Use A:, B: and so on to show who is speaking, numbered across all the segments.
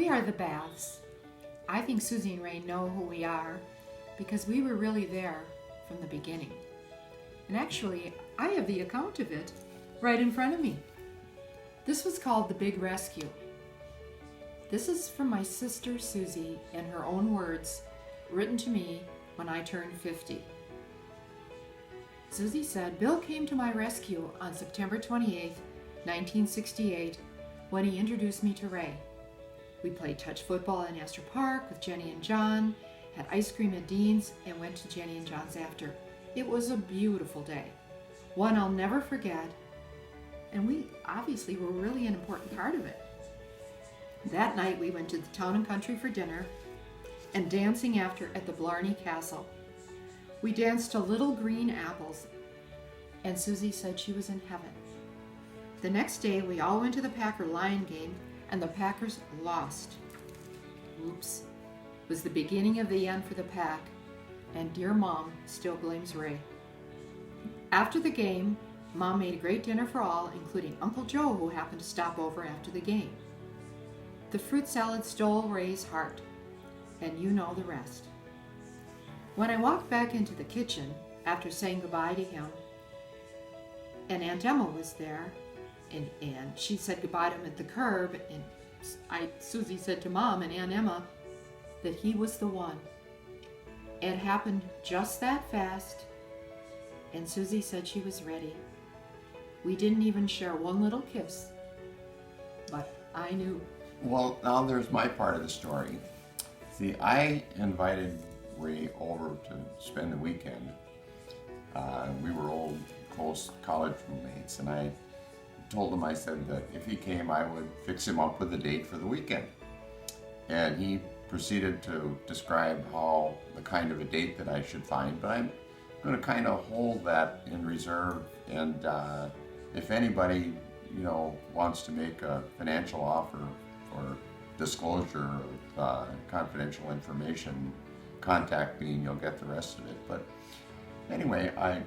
A: We are the Baths. I think Susie and Ray know who we are because we were really there from the beginning. And actually, I have the account of it right in front of me. This was called The Big Rescue. This is from my sister Susie in her own words, written to me when I turned 50. Susie said, Bill came to my rescue on September 28, 1968, when he introduced me to Ray. We played touch football in Astor Park with Jenny and John, had ice cream at Dean's, and went to Jenny and John's after. It was a beautiful day, one I'll never forget, and we obviously were really an important part of it. That night we went to the Town and Country for dinner and dancing after at the Blarney Castle. We danced to Little Green Apples, and Susie said she was in heaven. The next day we all went to the Packer-Lion game, and the Packers lost. Oops. It was the beginning of the end for the Pack, and dear Mom still blames Ray. After the game, Mom made a great dinner for all, including Uncle Joe, who happened to stop over after the game. The fruit salad stole Ray's heart, and you know the rest. When I walked back into the kitchen after saying goodbye to him, and Aunt Emma was there, and she said goodbye to him at the curb, and Susie said to Mom and Aunt Emma that he was the one. It happened just that fast, and Susie said she was ready. We didn't even share one little kiss, but I knew.
B: Well, now there's my part of the story. See, I invited Ray over to spend the weekend. We were old, close college roommates, and I told him, I said that if he came, I would fix him up with a date for the weekend. And he proceeded to describe how the kind of a date that I should find, but I'm going to kind of hold that in reserve, and if anybody, wants to make a financial offer for disclosure of confidential information, contact me and you'll get the rest of it. But anyway, I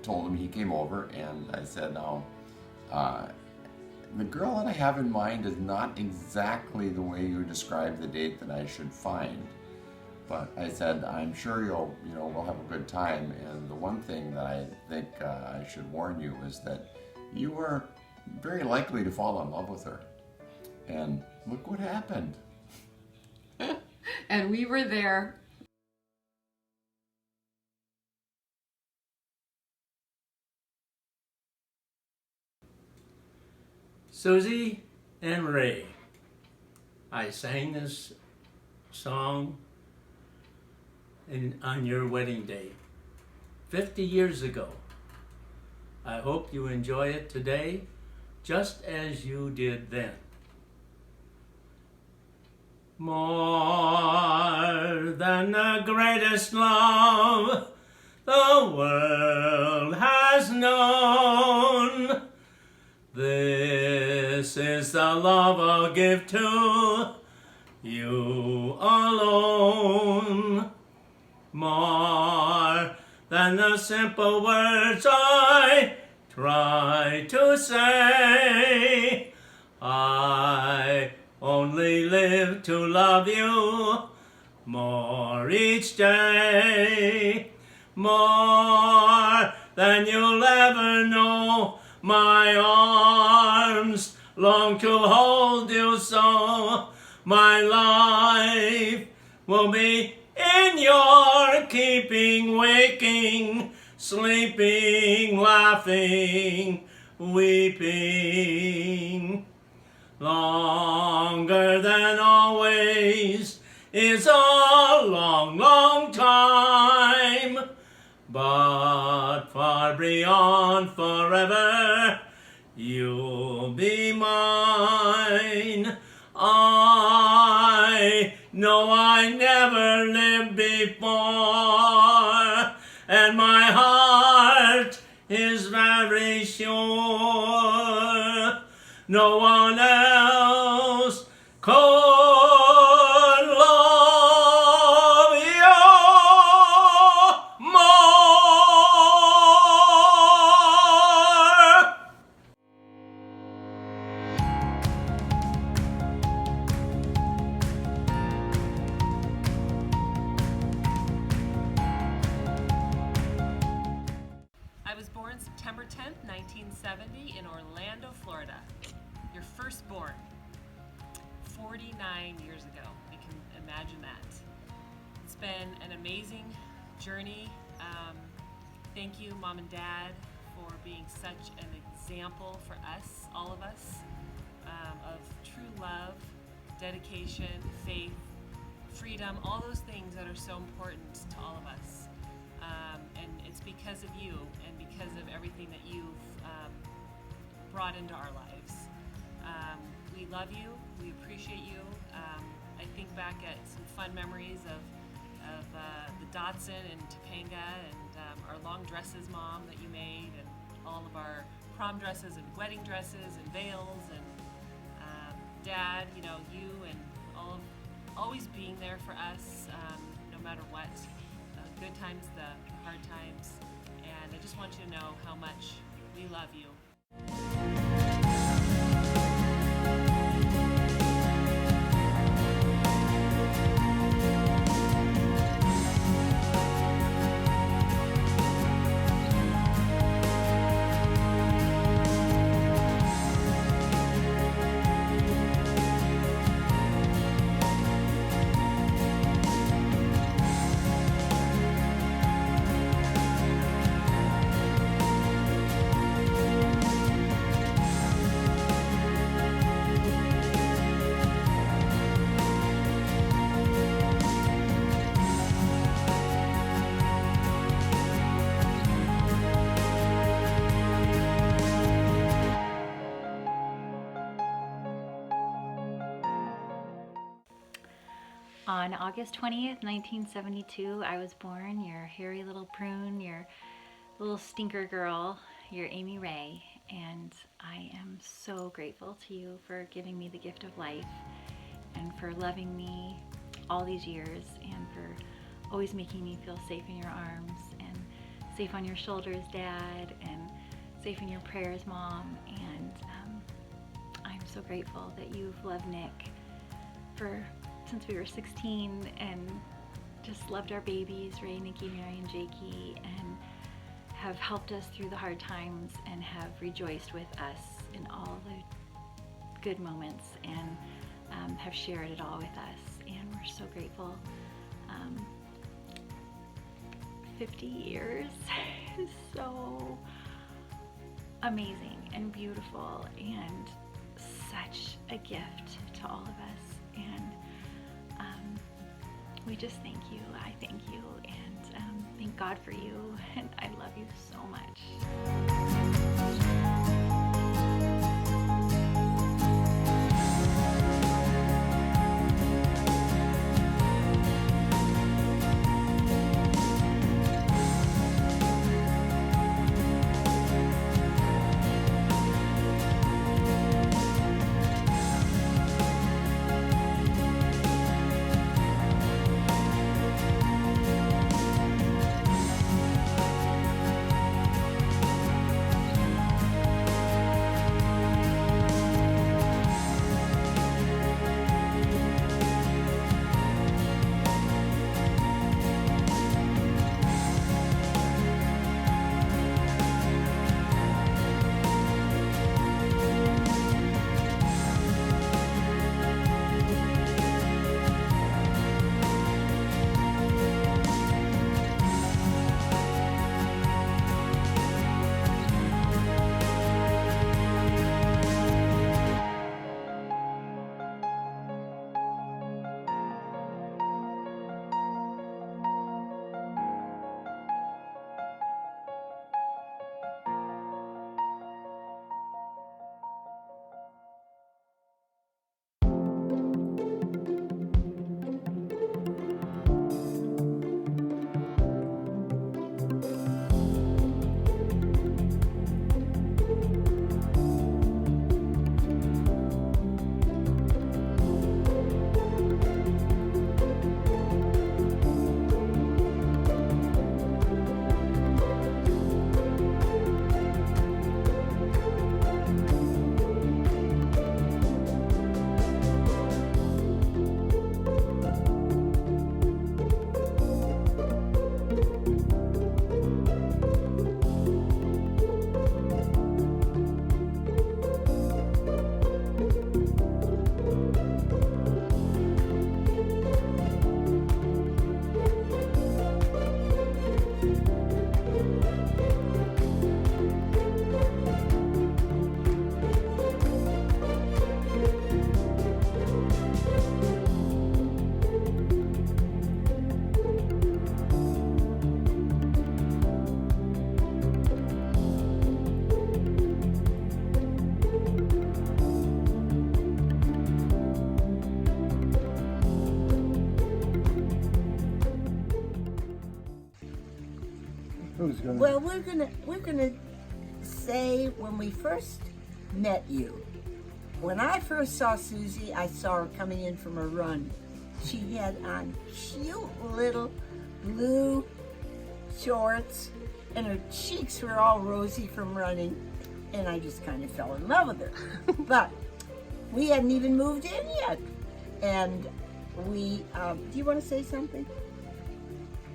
B: told him, he came over, and I said, now, the girl that I have in mind is not exactly the way you described the date that I should find. But I said, I'm sure we'll have a good time. And the one thing that I think I should warn you is that you are very likely to fall in love with her. And look what happened.
A: And we were there.
C: Susie and Ray. I sang this song on your wedding day 50 years ago. I hope you enjoy it today just as you did then. More than the greatest love the world has known, this is the love I'll give to you alone. More than the simple words I try to say, I only live to love you more each day. More than you'll ever know, my arms long to hold you so. My life will be in your keeping, waking, sleeping, laughing, weeping. Longer than always is a long, long time, but far beyond forever, you'll be mine. I know I never lived before, and my heart is very sure no one else could love you more.
D: September 10th, 1970 in Orlando, Florida. Your firstborn, 49 years ago. You can imagine that. It's been an amazing journey. Thank you, Mom and Dad, for being such an example for us, all of us, of true love, dedication, faith, freedom, all those things that are so important to all of us. And it's because of you and because of everything that you've brought into our lives. We love you. We appreciate you. I think back at some fun memories of the Dotson and Topanga and our long dresses, Mom, that you made, and all of our prom dresses and wedding dresses and veils, and Dad, you and always being there for us, no matter what, the good times, the hard times, and I just want you to know how much we love you.
E: On August 20th, 1972, I was born, your hairy little prune, your little stinker girl, your Amy Ray, and I am so grateful to you for giving me the gift of life and for loving me all these years and for always making me feel safe in your arms and safe on your shoulders, Dad, and safe in your prayers, Mom, and I'm so grateful that you've loved Nick since we were 16 and just loved our babies, Ray, Nikki, Mary, and Jakey, and have helped us through the hard times and have rejoiced with us in all the good moments and have shared it all with us, and we're so grateful. 50 years is so amazing and beautiful and such a gift to all of us, and we just thank you. I thank you, and thank God for you, and I love you so much.
F: Who's gonna?
G: Well, we're gonna say when we first met you. When I first saw Susie, I saw her coming in from a run. She had on cute little blue shorts, and her cheeks were all rosy from running, and I just kind of fell in love with her. But we hadn't even moved in yet, and we. Do you want to say something?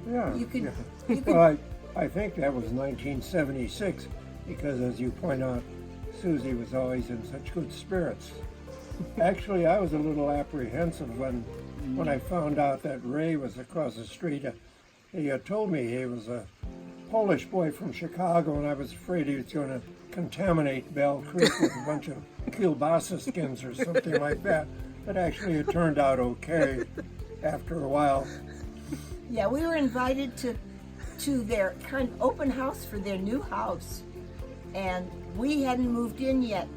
F: Yeah.
G: You could.
F: Yeah.
G: You could.
F: Well, I think that was 1976, because as you point out, Susie was always in such good spirits. Actually, I was a little apprehensive when I found out that Ray was across the street. He told me he was a Polish boy from Chicago, and I was afraid he was going to contaminate Bell Creek with a bunch of kielbasa skins or something like that. But actually, it turned out okay after a while.
G: Yeah, we were invited to their kind of open house for their new house, and we hadn't moved in yet.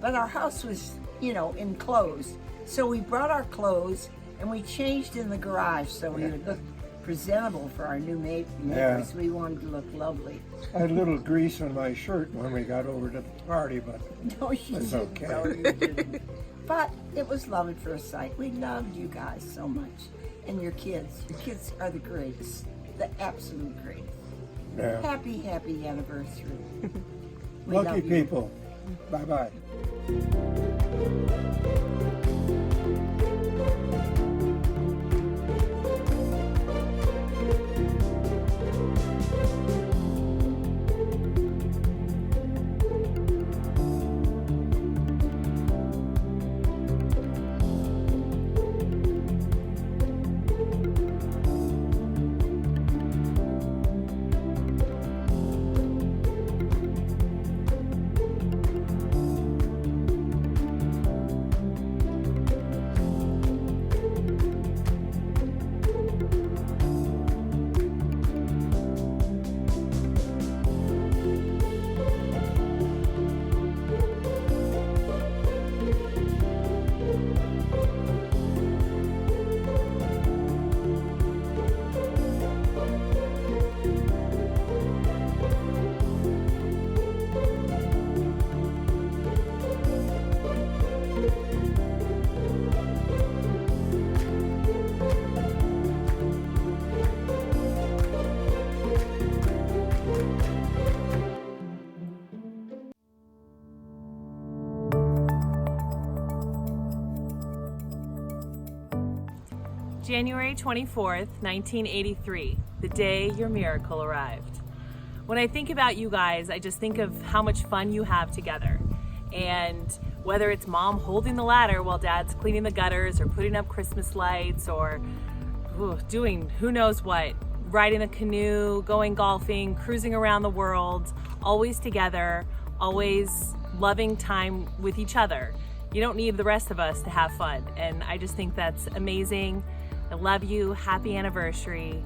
G: But our house was, enclosed. So we brought our clothes and we changed in the garage so we would look presentable for our new neighbors.
F: Yeah.
G: We wanted to look lovely.
F: I had a little grease on my shirt when we got over to the party, but
G: No, you
F: that's
G: didn't.
F: okay.
G: No, you didn't. But it was love at first sight. We loved you guys so much, and your kids. Your kids are the greatest, the absolute greatest.
F: Yeah.
G: Happy anniversary. We
F: Lucky
G: love you.
F: people. Bye-bye.
D: January 24th, 1983, the day your miracle arrived. When I think about you guys, I just think of how much fun you have together. And whether it's mom holding the ladder while dad's cleaning the gutters or putting up Christmas lights or doing who knows what, riding a canoe, going golfing, cruising around the world, always together, always loving time with each other. You don't need the rest of us to have fun. And I just think that's amazing. I love you. Happy anniversary.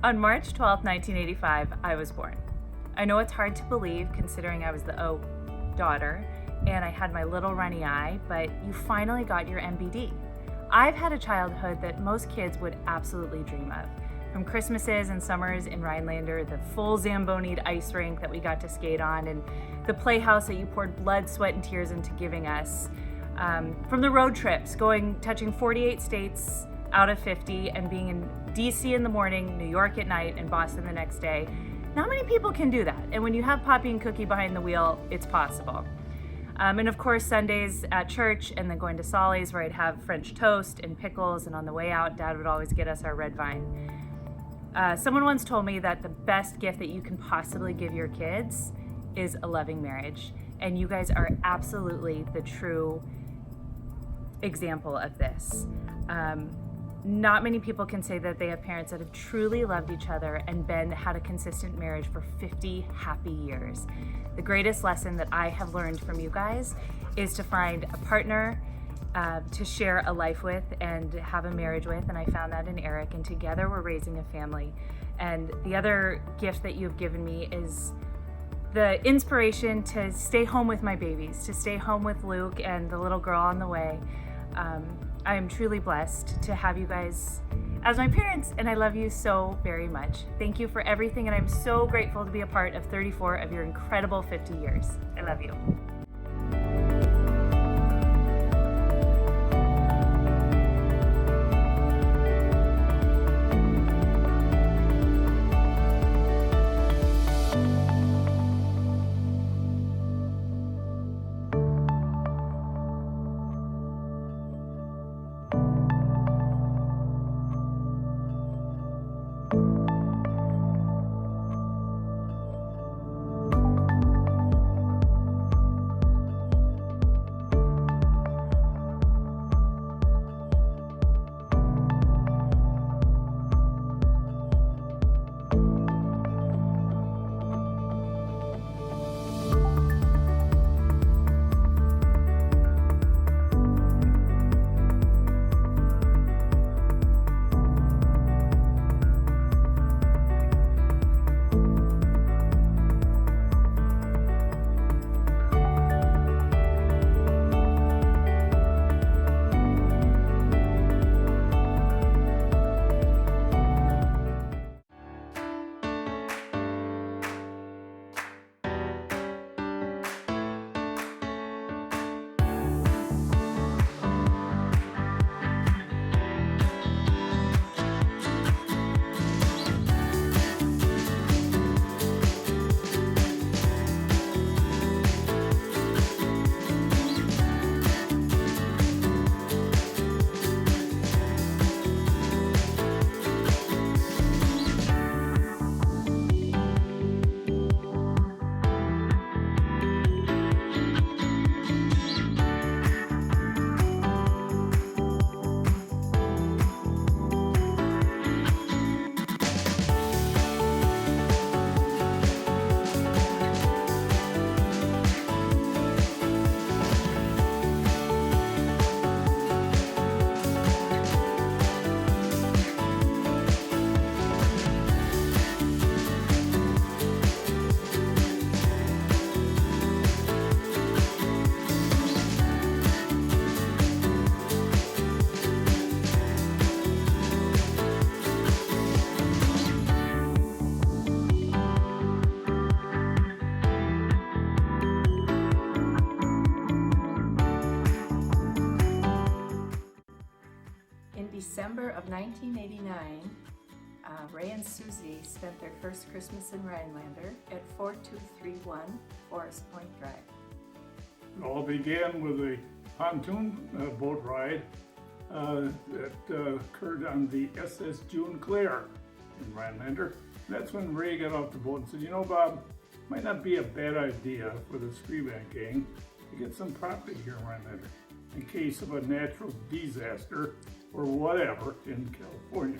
D: On March 12, 1985, I was born. I know it's hard to believe considering I was the daughter and I had my little runny eye, but you finally got your MBD. I've had a childhood that most kids would absolutely dream of.
H: From Christmases and summers in Rhinelander, the full Zambonied ice rink that we got to skate on, and the playhouse that you poured blood, sweat, and tears into giving us. From the road trips, touching 48 states out of 50 and being in DC in the morning, New York at night, and Boston the next day. Not many people can do that. And when you have Poppie and Cookie behind the wheel, it's possible. And of course, Sundays at church, and then going to Solly's where I'd have French toast and pickles, and on the way out, Dad would always get us our red vine. Someone once told me that the best gift that you can possibly give your kids is a loving marriage. And you guys are absolutely the true example of this. Not many people can say that they have parents that have truly loved each other and had a consistent marriage for 50 happy years. The greatest lesson that I have learned from you guys is to find a partner to share a life with and have a marriage with, and I found that in Eric, and together we're raising a family. And the other gift that you've given me is the inspiration to stay home with my babies, to stay home with Luke and the little girl on the way. I am truly blessed to have you guys as my parents, and I love you so very much. Thank you for everything, and I'm so grateful to be a part of 34 of your incredible 50 years. I love you.
I: December of 1989, Ray and Susie spent their first Christmas in Rhinelander at 4231 Forest Point Drive.
J: It all began with a pontoon boat ride that occurred on the SS June Clare in Rhinelander. That's when Ray got off the boat and said, you know, Bob, might not be a bad idea for the Ski Band gang to get some property here in Rhinelander in case of a natural disaster or whatever in California.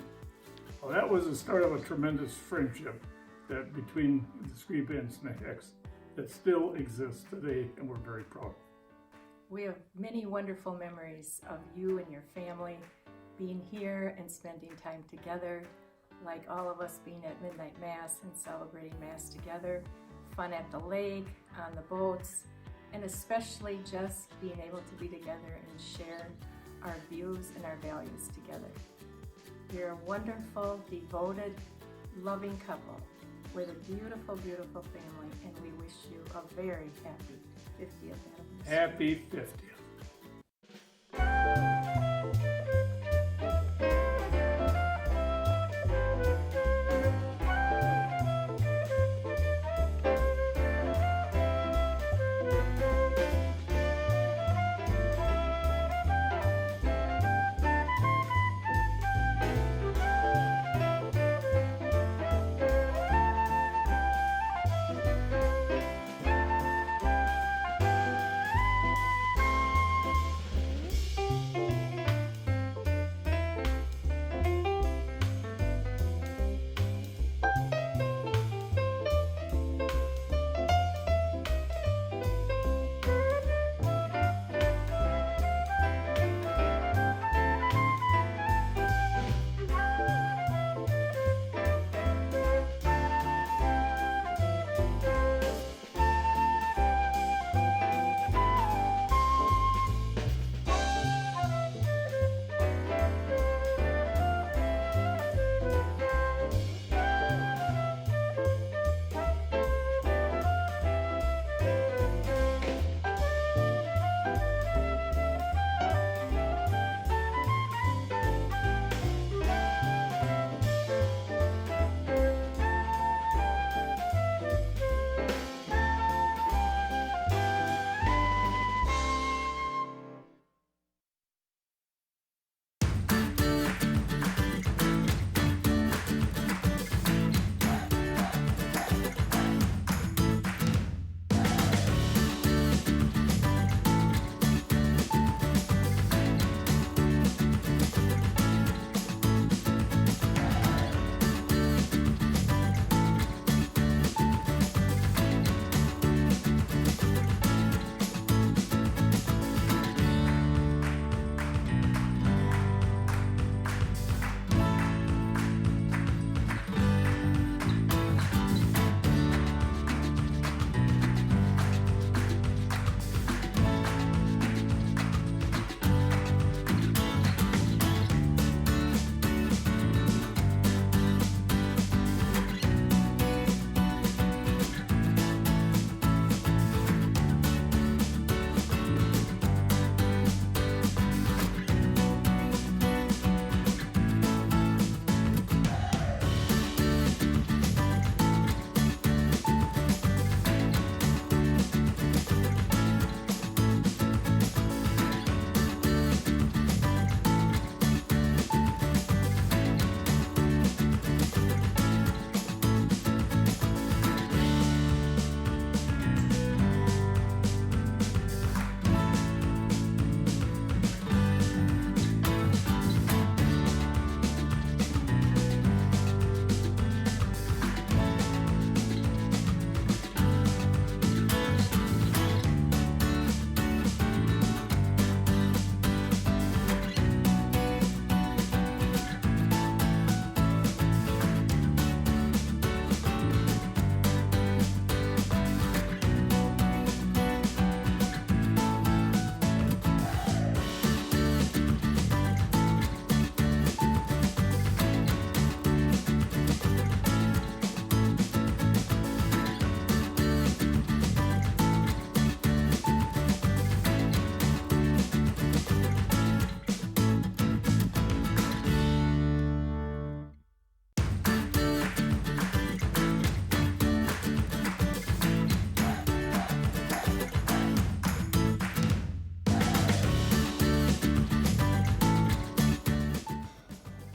J: Well, that was the start of a tremendous friendship that between the Ski Bands and the Hicks that still exists today, and we're very proud.
I: We have many wonderful memories of you and your family being here and spending time together, like all of us being at Midnight Mass and celebrating Mass together, fun at the lake, on the boats, and especially just being able to be together and share our views and our values together. You're a wonderful, devoted, loving couple with a beautiful, beautiful family, and we wish you a very happy 50th anniversary.
J: Happy 50th.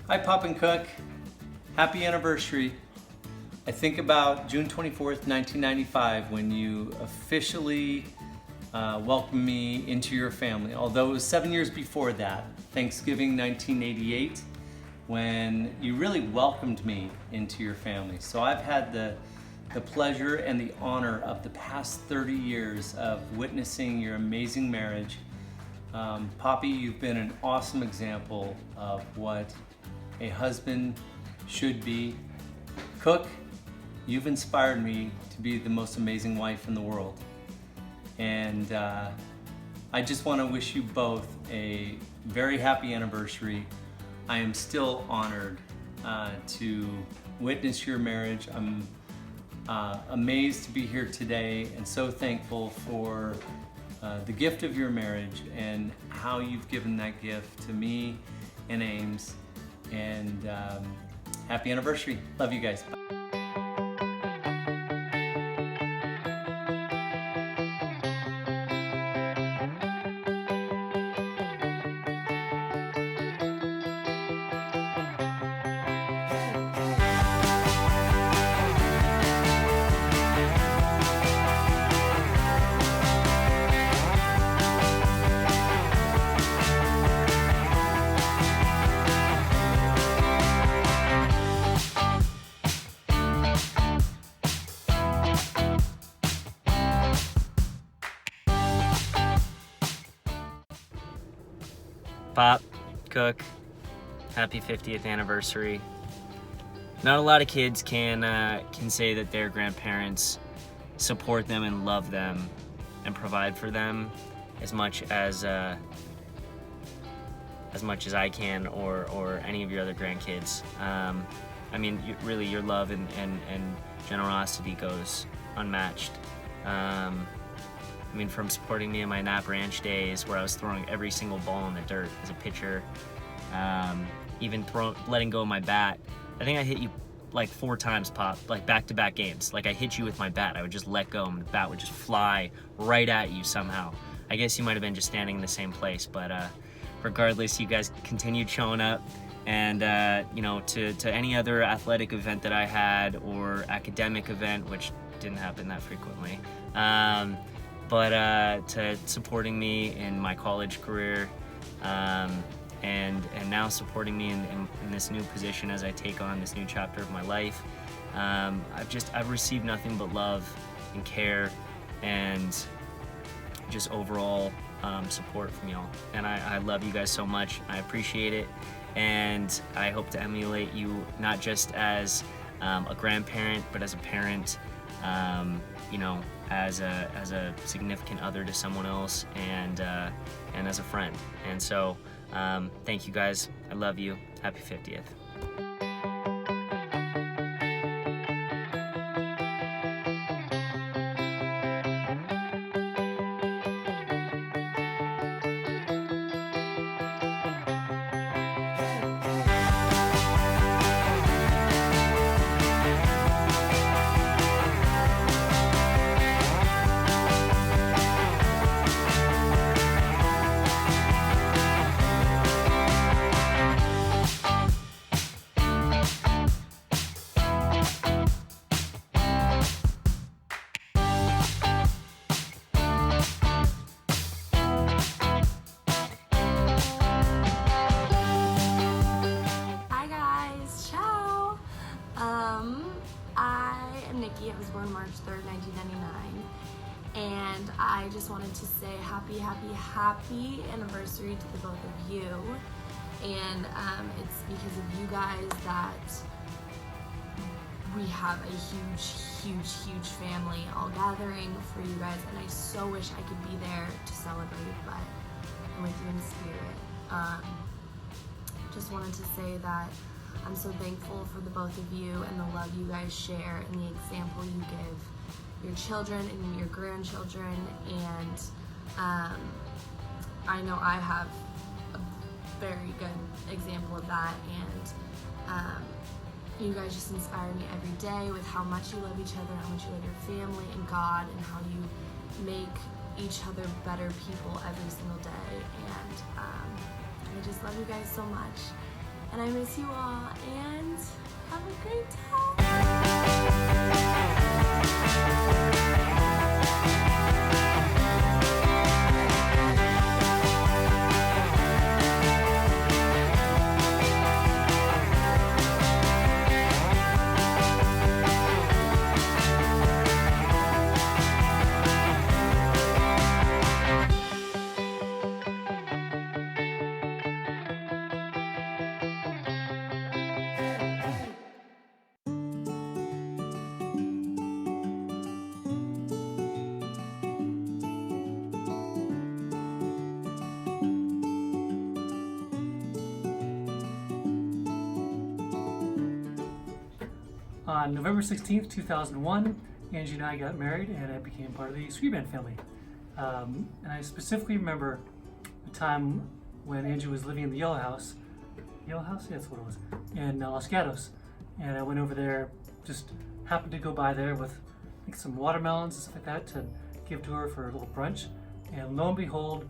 C: Hi, Pop and Cook. Happy anniversary. I think about June 24th, 1995, when you officially welcomed me into your family. Although it was 7 years before that, Thanksgiving 1988, when you really welcomed me into your family. So I've had the pleasure and the honor of the past 30 years of witnessing your amazing marriage. Poppy, you've been an awesome example of what a husband should be. Cook, you've inspired me to be the most amazing wife in the world. And I just want to wish you both a very happy anniversary. I am still honored to witness your marriage. I'm amazed to be here today and so thankful for the gift of your marriage and how you've given that gift to me and Ames. And happy anniversary. Love you guys.
K: Pop, Cook, happy 50th anniversary. Not a lot of kids can say that their grandparents support them and love them and provide for them as much as I can, or any of your other grandkids. I mean, really, your love and generosity goes unmatched. I mean, from supporting me in my Nap Ranch days where I was throwing every single ball in the dirt as a pitcher, even letting go of my bat. I think I hit you like 4 times, Pop, like back-to-back games. Like I hit you with my bat. I would just let go and the bat would just fly right at you somehow. I guess you might have been just standing in the same place, but regardless, you guys continued showing up. And you know, to any other athletic event that I had or academic event, which didn't happen that frequently, but to supporting me in my college career, and now supporting me in this new position as I take on this new chapter of my life. I've received nothing but love and care and just overall support from y'all. And I love you guys so much. I appreciate it. And I hope to emulate you not just as a grandparent, but as a parent, you know, as a significant other to someone else, and as a friend. And so thank you guys. I love you. Happy 50th.
L: I was born March 3rd, 1999, and I just wanted to say happy anniversary to the both of you. And it's because of you guys that we have a huge family all gathering for you guys, and I so wish I could be there to celebrate, but I'm with you in spirit. Just wanted to say that I'm so thankful for the both of you and the love you guys share and the example you give your children and your grandchildren. And I know I have a very good example of that, and you guys just inspire me every day with how much you love each other, how much you love your family and God, and how you make each other better people every single day. And I just love you guys so much. And I miss you all, and have a great
M: On November 16th, 2001, Angie and I got married, and I became part of the Sweet Band family. And I specifically remember the time when Angie was living in the Yellow House. Yellow House? Yeah, that's what it was. In Los Gatos. And I went over there, just happened to go by there with like some watermelons and stuff like that to give to her for a little brunch. And lo and behold,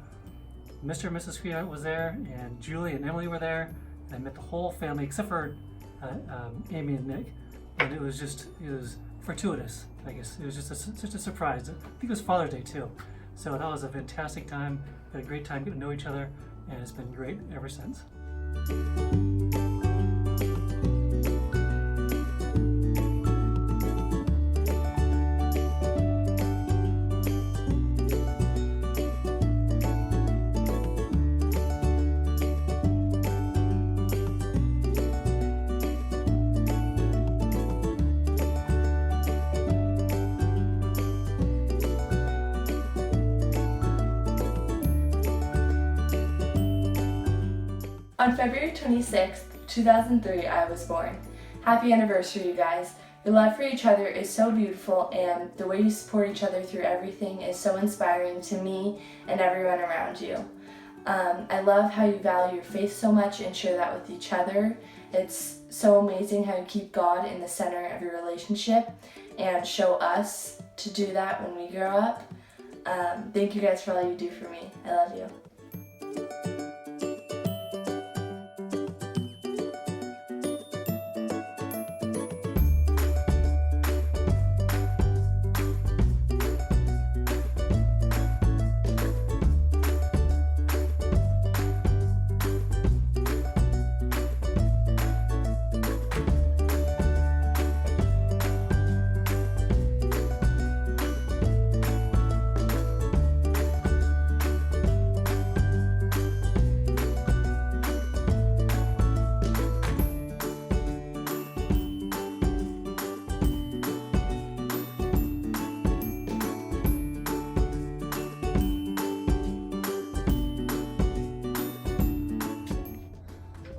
M: Mr. and Mrs. Sweetheart was there, and Julie and Emily were there. And I met the whole family except for Amy and Nick. And it was fortuitous, I guess. It was just such a surprise. I think it was Father's Day too. So that was a fantastic time. We had a great time getting to know each other, and it's been great ever since.
L: On February 26th, 2003, I was born. Happy anniversary, you guys. Your love for each other is so beautiful, and the way you support each other through everything is so inspiring to me and everyone around you. I love how you value your faith so much and share that with each other. It's so amazing how you keep God in the center of your relationship and show us to do that when we grow up. Thank you guys for all you do for me. I love you.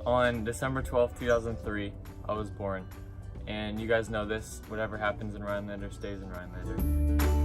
N: On December 12th, 2003, I was born. And you guys know this, whatever happens in Rhinelander stays in Rhinelander.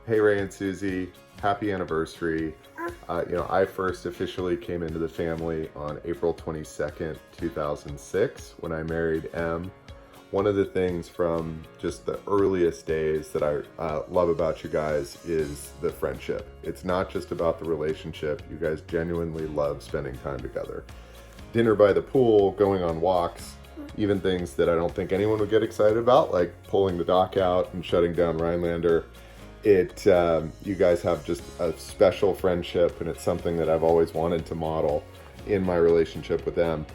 O: Hey Ray and Susie, happy anniversary. I first officially came into the family on April 22nd, 2006 when I married Em. One of the things from just the earliest days that I love about you guys is the friendship. It's not just about the relationship. You guys genuinely love spending time together. Dinner by the pool, going on walks, even things that I don't think anyone would get excited about, like pulling the dock out and shutting down Rhinelander. You guys have just a special friendship, and it's something that I've always wanted to model in my relationship with them.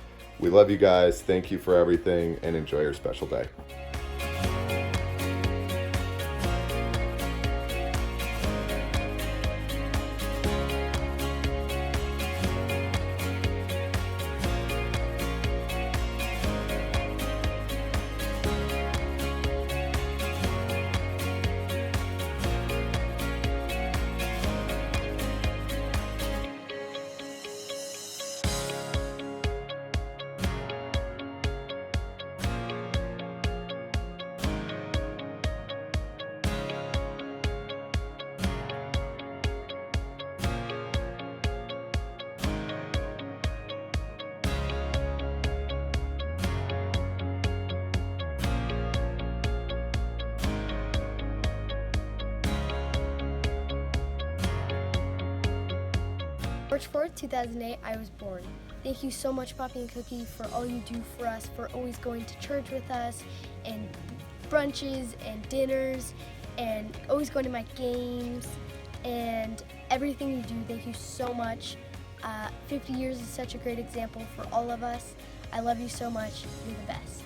O: We love you guys. Thank you for everything, and enjoy your special day.
P: March 4th, 2008, I was born. Thank you so much, Poppie and Cookie, for all you do for us, for always going to church with us, and brunches, and dinners, and always going to my games, and everything you do. Thank you so much. 50 years is such a great example for all of us. I love you so much. You're the best.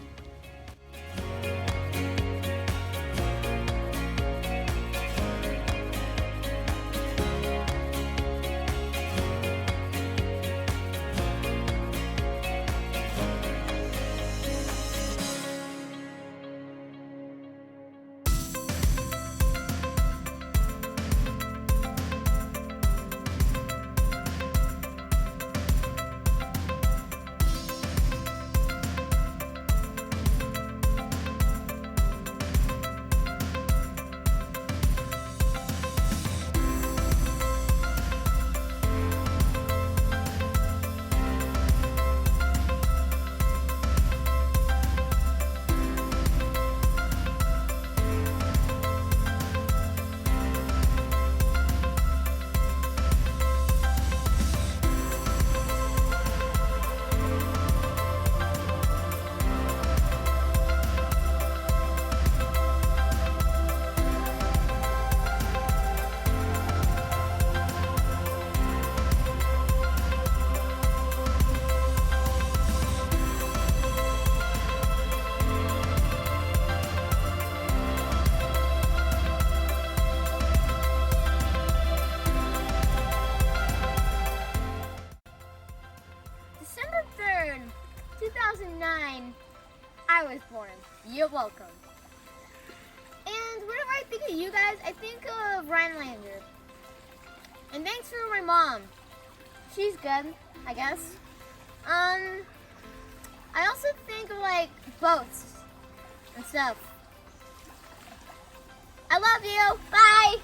Q: December 3rd, 2009, I was born. You're welcome. And whenever I think of you guys, I think of Rhinelander. And thanks for my mom. She's good, I guess. I also think of like boats and stuff. I love you. Bye.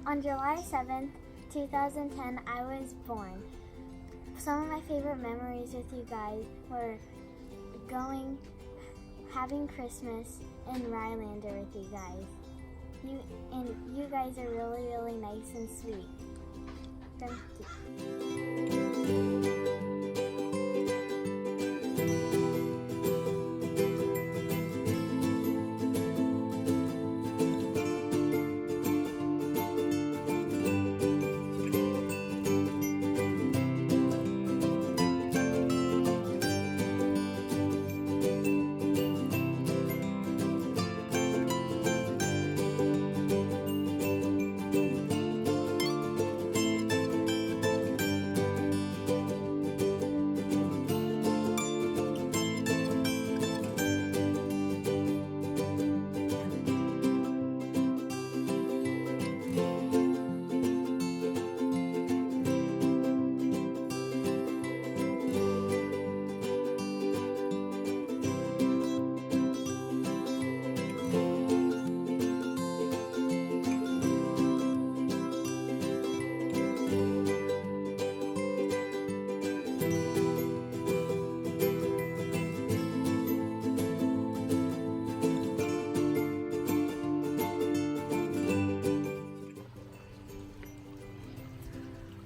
R: On July 7th, 2010, I was born. Some of my favorite memories with you guys were having Christmas in Rhinelander with you guys. You guys are really, really nice and sweet. Thank you.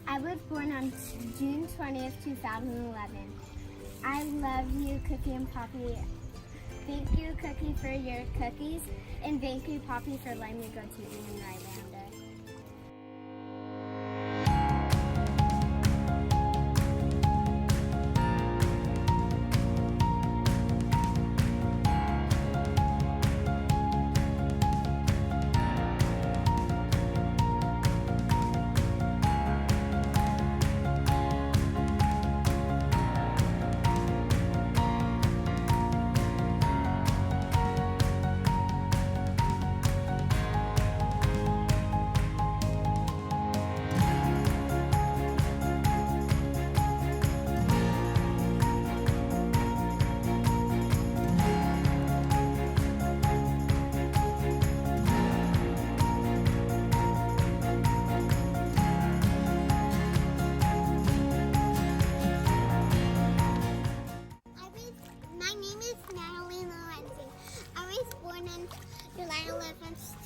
Q: I was born on June 20th, 2011. I love you, Cookie and Poppie. Thank you, Cookie, for your cookies, and thank you, Poppie, for letting me go to you in Rhinelander.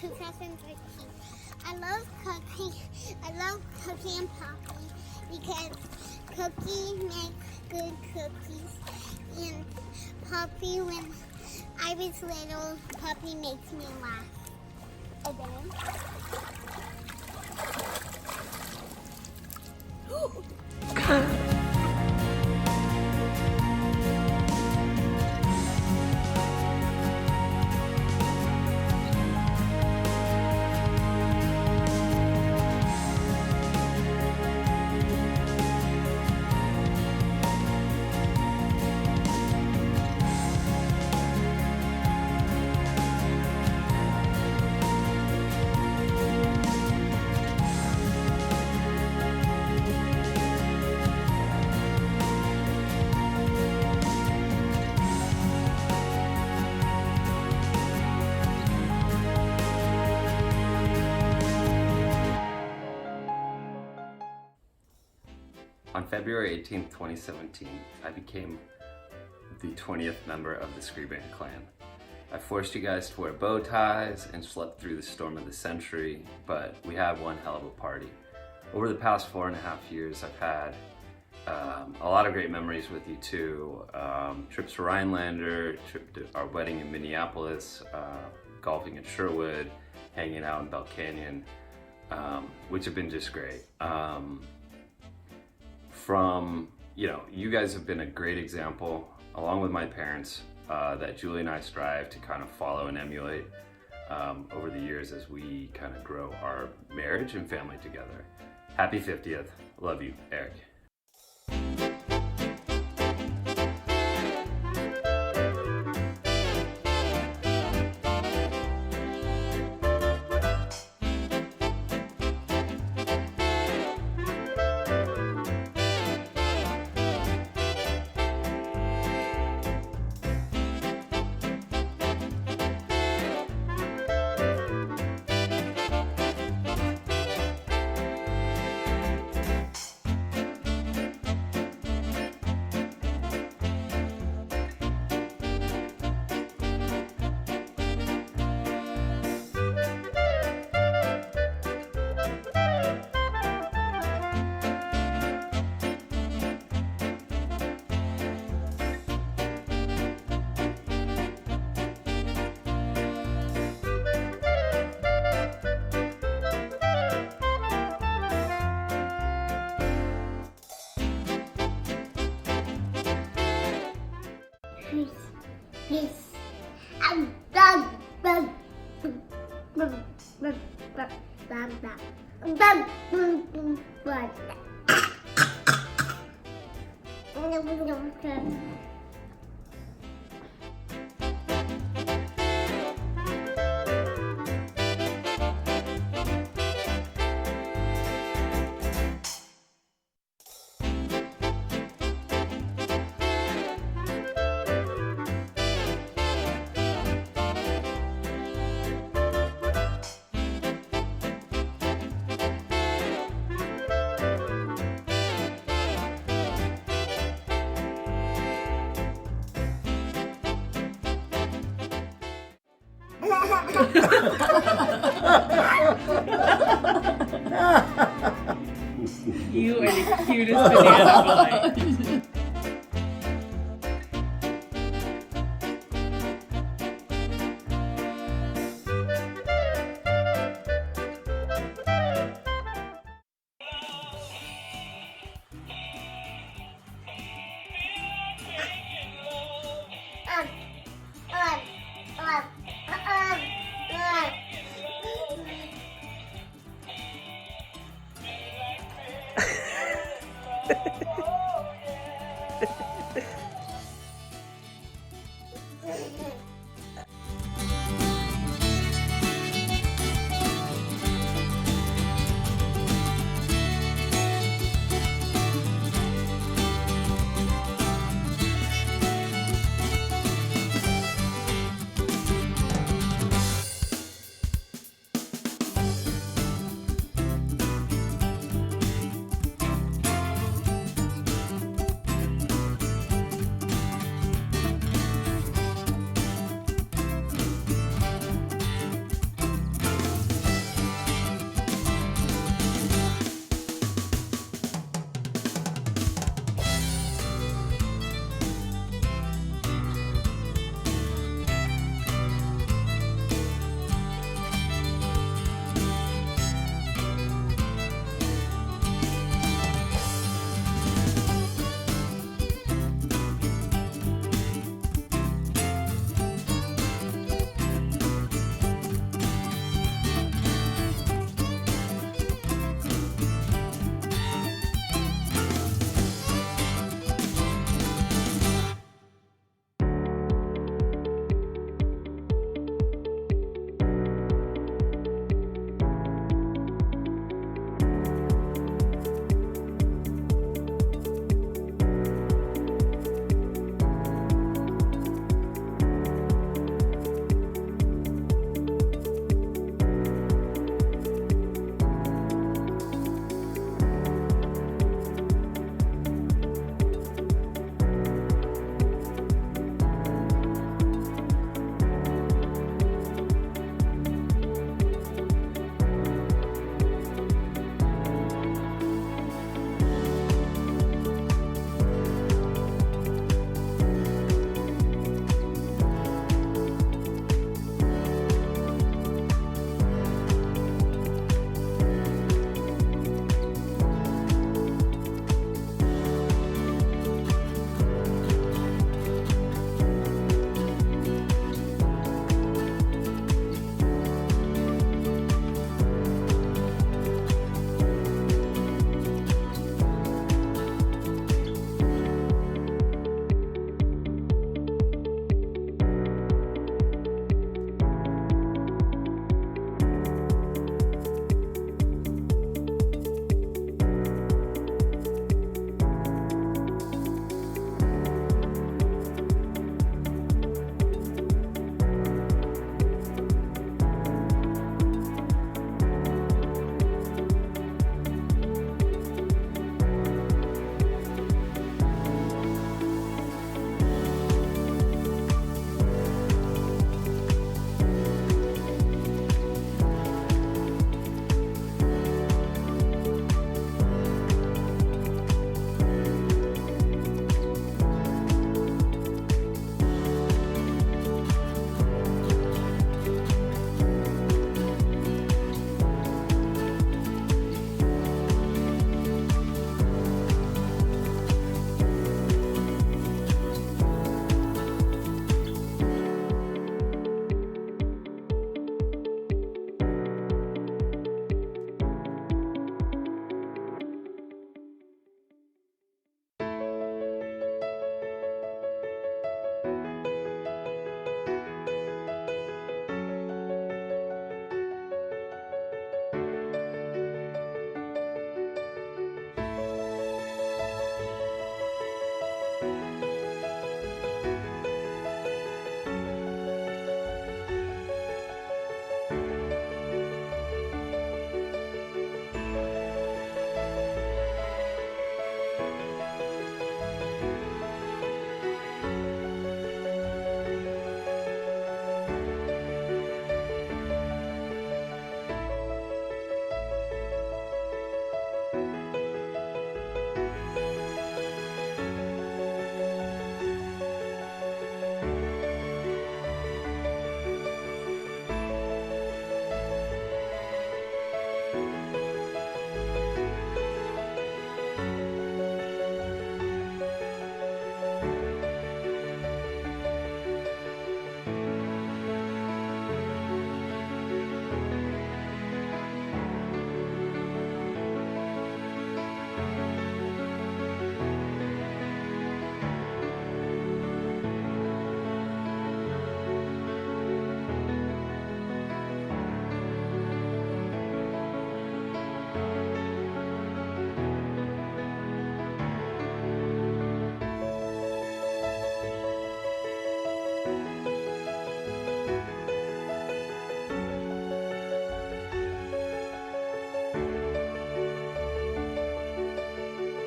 R: 2013. I love Cookie. I love Cookie and Poppy because Cookie makes good cookies, and Poppy, when I was little, Poppy makes me laugh. And then
S: On February 18th, 2017, I became the 20th member of the Screeband clan. I forced you guys to wear bow ties and slept through the storm of the century, but we had one hell of a party. Over the past 4.5 years, I've had a lot of great memories with you too. Trips to Rhinelander, trip to our wedding in Minneapolis, golfing at Sherwood, hanging out in Bell Canyon, which have been just great. You guys have been a great example, along with my parents, that Julie and I strive to kind of follow and emulate over the years as we kind of grow our marriage and family together. Happy 50th. Love you, Eric.
R: Peace.
D: You are the cutest banana boy.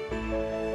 B: Bye.